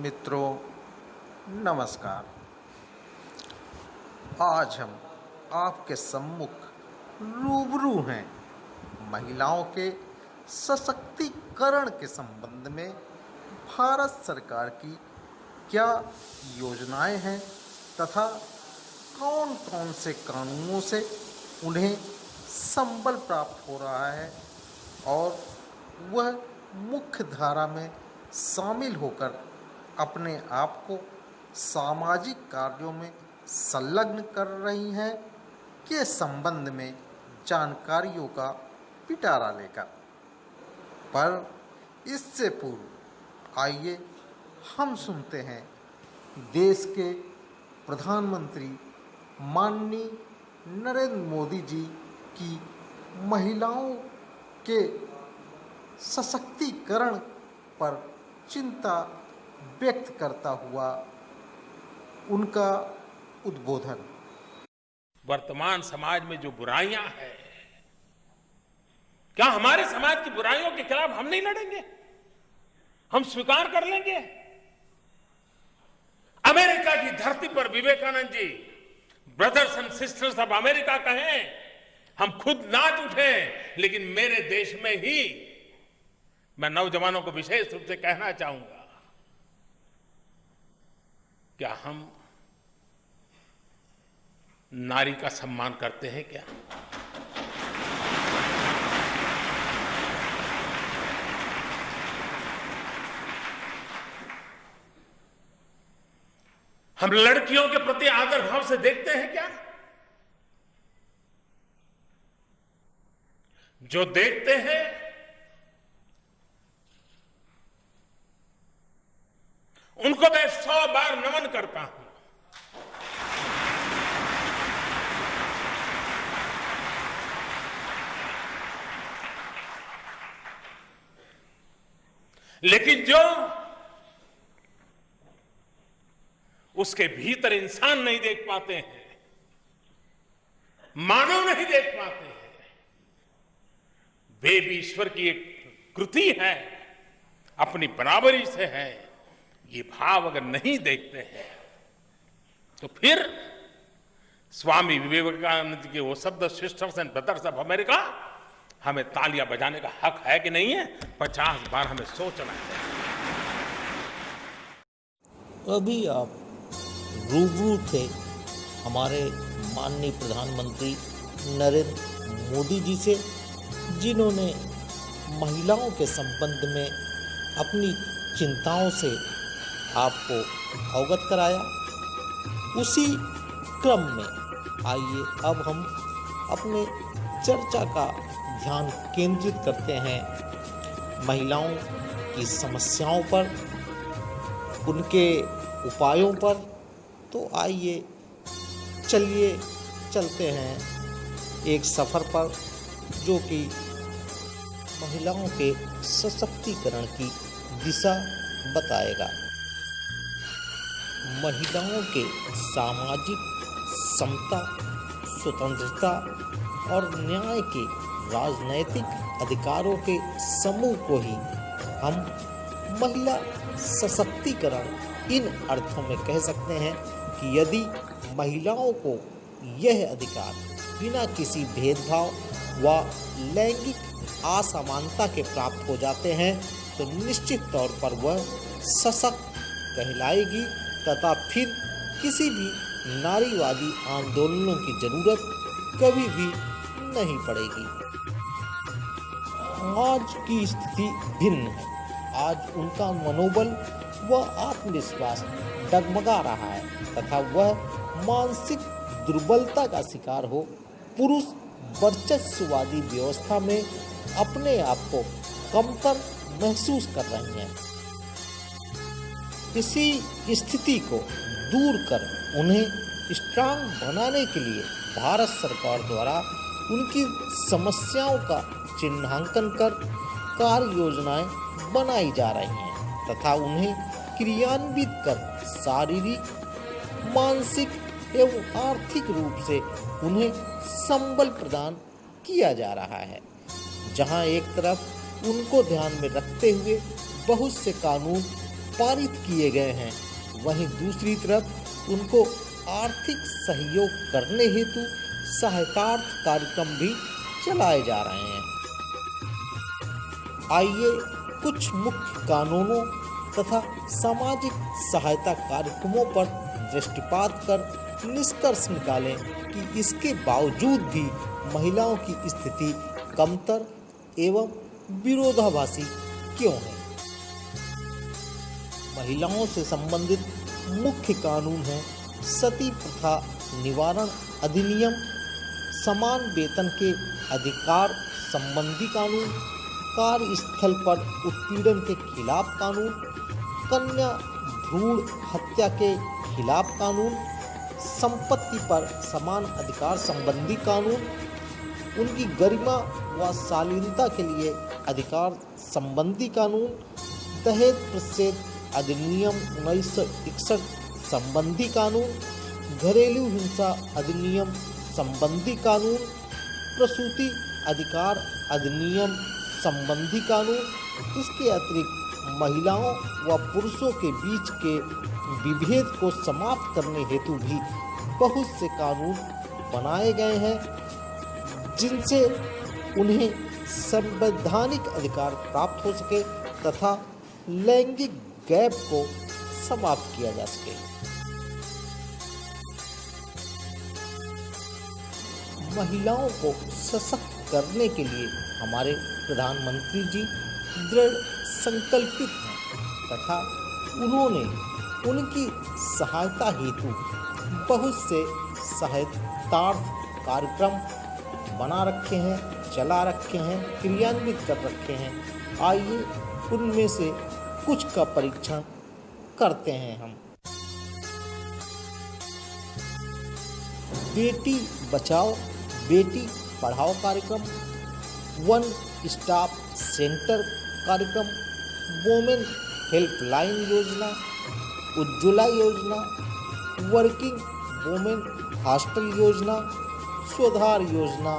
मित्रों नमस्कार। आज हम आपके सम्मुख रूबरू हैं महिलाओं के सशक्तिकरण के संबंध में भारत सरकार की क्या योजनाएं हैं तथा कौन कौन से कानूनों से उन्हें संबल प्राप्त हो रहा है और वह मुख्य धारा में शामिल होकर अपने आप को सामाजिक कार्यों में संलग्न कर रही हैं के संबंध में जानकारियों का पिटारा लेकर। पर इससे पूर्व आइए हम सुनते हैं देश के प्रधानमंत्री माननीय नरेंद्र मोदी जी की महिलाओं के सशक्तिकरण पर चिंता व्यक्त करता हुआ उनका उद्बोधन। वर्तमान समाज में जो बुराइयां हैं, क्या हमारे समाज की बुराइयों के खिलाफ हम नहीं लड़ेंगे? हम स्वीकार कर लेंगे? अमेरिका की धरती पर Vivekananda ji brothers and sisters of America कहें, हम खुद नाच उठे, लेकिन मेरे देश में ही मैं नौजवानों को विशेष रूप से कहना चाहूंगा, क्या हम नारी का सम्मान करते हैं? क्या हम लड़कियों के प्रति आदर भाव से देखते हैं? क्या जो देखते हैं उनको मैं 100 बार नमन करता हूं। लेकिन जो उसके भीतर इंसान नहीं देख पाते हैं, मानव नहीं देख पाते हैं, वे भी ईश्वर की एक कृति है, अपनी बराबरी से है, ये भाव अगर नहीं देखते हैं तो फिर स्वामी विवेकानंद के वो शब्द sisters and brothers of America, हमें तालियां बजाने का हक है कि नहीं है? 50 बार हमें सोचना है। अभी आप रूबरू थे हमारे माननीय प्रधानमंत्री नरेंद्र मोदी जी से, जिन्होंने महिलाओं के संबंध में अपनी चिंताओं से आपको अवगत कराया। उसी क्रम में आइए अब हम अपने चर्चा का ध्यान केंद्रित करते हैं महिलाओं की समस्याओं पर, उनके उपायों पर। तो आइए चलिए चलते हैं एक सफ़र पर जो कि महिलाओं के सशक्तिकरण की दिशा बताएगा। महिलाओं के सामाजिक समता, स्वतंत्रता और न्याय के राजनैतिक अधिकारों के समूह को ही हम महिला सशक्तिकरण इन अर्थों में कह सकते हैं कि यदि महिलाओं को यह अधिकार बिना किसी भेदभाव व लैंगिक असमानता के प्राप्त हो जाते हैं तो निश्चित तौर पर वह सशक्त कहलाएगी तथा फिर किसी भी नारीवादी आंदोलनों की जरूरत कभी भी नहीं पड़ेगी। आज की स्थिति भिन्न है। आज उनका मनोबल व आत्मविश्वास डगमगा रहा है तथा वह मानसिक दुर्बलता का शिकार हो पुरुष वर्चस्ववादी व्यवस्था में अपने आप को कमतर महसूस कर रही हैं। इसी स्थिति को दूर कर उन्हें स्ट्रांग बनाने के लिए भारत सरकार द्वारा उनकी समस्याओं का चिन्हांकन कर कार्य योजनाएं बनाई जा रही हैं तथा उन्हें क्रियान्वित कर शारीरिक, मानसिक एवं आर्थिक रूप से उन्हें संबल प्रदान किया जा रहा है। जहां एक तरफ उनको ध्यान में रखते हुए बहुत से कानून पारित किए गए हैं, वहीं दूसरी तरफ उनको आर्थिक सहयोग करने हेतु सहायतार्थ कार्यक्रम भी चलाए जा रहे हैं। आइए कुछ मुख्य कानूनों तथा सामाजिक सहायता कार्यक्रमों पर दृष्टिपात कर निष्कर्ष निकालें कि इसके बावजूद भी महिलाओं की स्थिति कमतर एवं विरोधाभासी क्यों है। महिलाओं से संबंधित मुख्य कानून हैं सती प्रथा निवारण अधिनियम, समान वेतन के अधिकार संबंधी कानून, कार्यस्थल पर उत्पीड़न के खिलाफ कानून, कन्या भ्रूण हत्या के खिलाफ कानून, संपत्ति पर समान अधिकार संबंधी कानून, उनकी गरिमा व शालीनता के लिए अधिकार संबंधी कानून, दहेज प्रतिषेध अधिनियम 1961 संबंधी कानून, घरेलू हिंसा अधिनियम संबंधी कानून, प्रसूति अधिकार अधिनियम संबंधी कानून। इसके अतिरिक्त महिलाओं व पुरुषों के बीच के विभेद को समाप्त करने हेतु भी बहुत से कानून बनाए गए हैं, जिनसे उन्हें संवैधानिक अधिकार प्राप्त हो सके तथा लैंगिक गैप को समाप्त किया जा सके। महिलाओं को सशक्त करने के लिए हमारे प्रधानमंत्री जी दृढ़ संकल्पित हैं तथा उन्होंने उनकी सहायता हेतु बहुत से सहायतार्थ कार्यक्रम बना रखे हैं, चला रखे हैं, क्रियान्वित कर रखे हैं। आइए उनमें से कुछ का परीक्षण करते हैं हम। बेटी बचाओ बेटी पढ़ाओ कार्यक्रम, वन स्टॉप सेंटर कार्यक्रम, वोमेन हेल्पलाइन योजना, उज्ज्वला योजना, वर्किंग वोमेन हॉस्टल योजना, स्वधार योजना,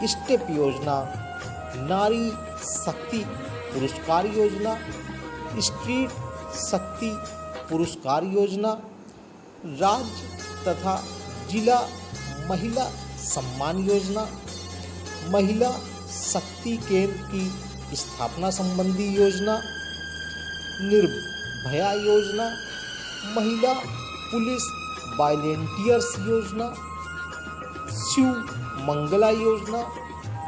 स्टेप योजना, नारी शक्ति पुरस्कार योजना, स्ट्रीट शक्ति पुरस्कार योजना, राज्य तथा जिला महिला सम्मान योजना, महिला शक्ति केंद्र की स्थापना संबंधी योजना, निर्भया योजना, महिला पुलिस वॉलंटियर्स योजना, शिव मंगला योजना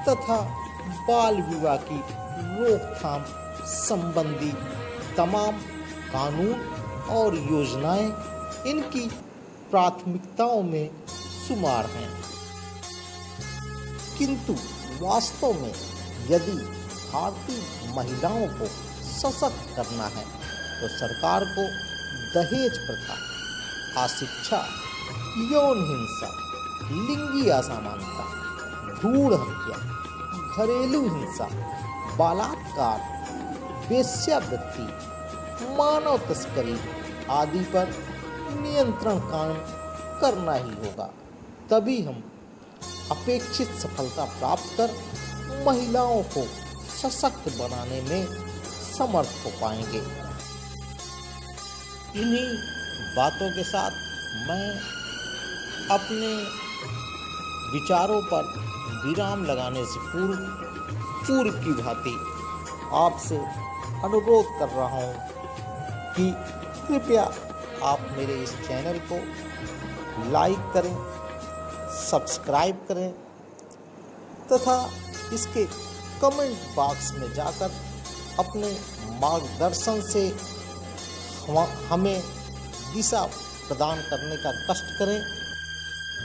तथा बाल विवाह की रोकथाम संबंधी तमाम कानून और योजनाएं इनकी प्राथमिकताओं में शुमार हैं। किंतु वास्तव में यदि भारतीय महिलाओं को सशक्त करना है तो सरकार को दहेज प्रथा, अशिक्षा, यौन हिंसा, लिंगी असमानता, भ्रूण हत्या, घरेलू हिंसा, बलात्कार, वेश्यावृत्ति, मानव तस्करी आदि पर नियंत्रण कायम करना ही होगा। तभी हम अपेक्षित सफलता प्राप्त कर महिलाओं को सशक्त बनाने में समर्थ हो पाएंगे। इन्हीं बातों के साथ मैं अपने विचारों पर विराम लगाने से पूर्व की भांति आपसे अनुरोध कर रहा हूँ कि कृपया आप मेरे इस चैनल को लाइक करें, सब्सक्राइब करें तथा इसके कमेंट बॉक्स में जाकर अपने मार्गदर्शन से हमें दिशा प्रदान करने का कष्ट करें।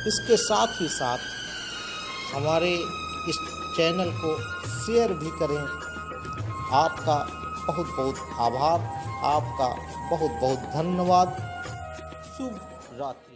इसके साथ ही साथ हमारे इस चैनल को शेयर भी करें। आपका बहुत बहुत आभार, आपका बहुत बहुत धन्यवाद। शुभ रात्रि।